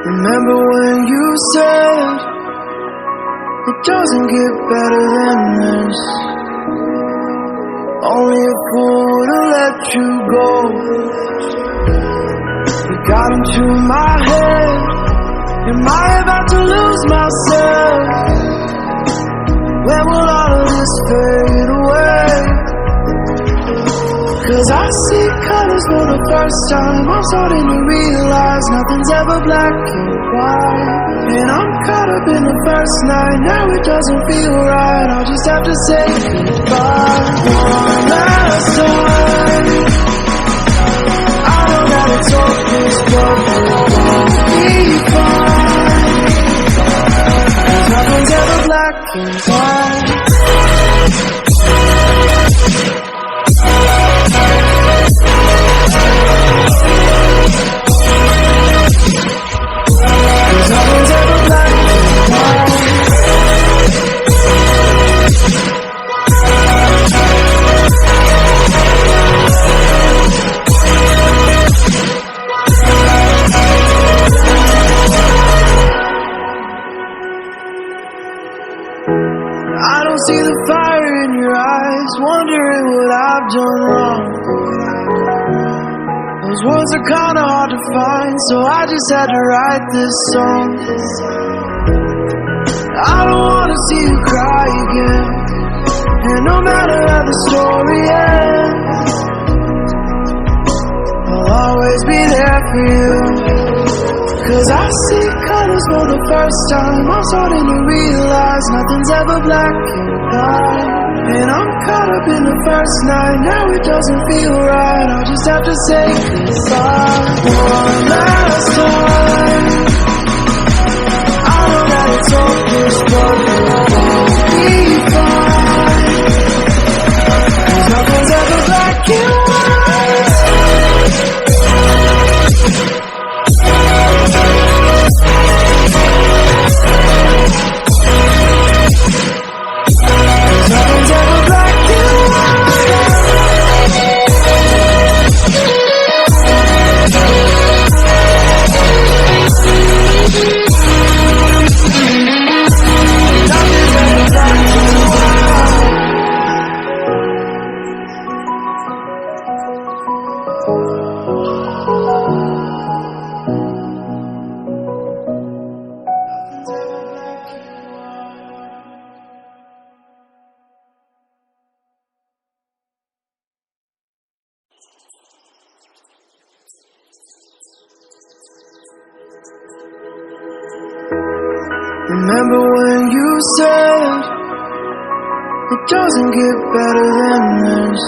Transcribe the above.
Remember when you said it doesn't get better than this? Only a fool would've let you go. You got into my head. Am I about to lose myself? When will all of this fade away? 'Cause I see colors for the first time. I'm starting to realize nothing's ever black and white. And I'm caught up in the first night. Now it doesn't feel right. I'll just have to say goodbye one last time. I know that it's hopeless, but we'll be fine. 'Cause nothing's ever black and white. I don't see the fire in your eyes, wondering what I've done wrong. Those words are kinda hard to find, so I just had to write this song. I don't wanna see you cry again, and no matter how the story ends, I'll always be there for you. 'Cause I see colors for the first time. I'm starting to realize nothing's ever black and white. And I'm caught up in the first night. Now it doesn't feel right. I'll just have to say goodbye one last time. I know that it's hopeless, but we'll be fine. 'Cause nothing's ever black and white. Nothing's ever black and Remember when you said it doesn't get better than this?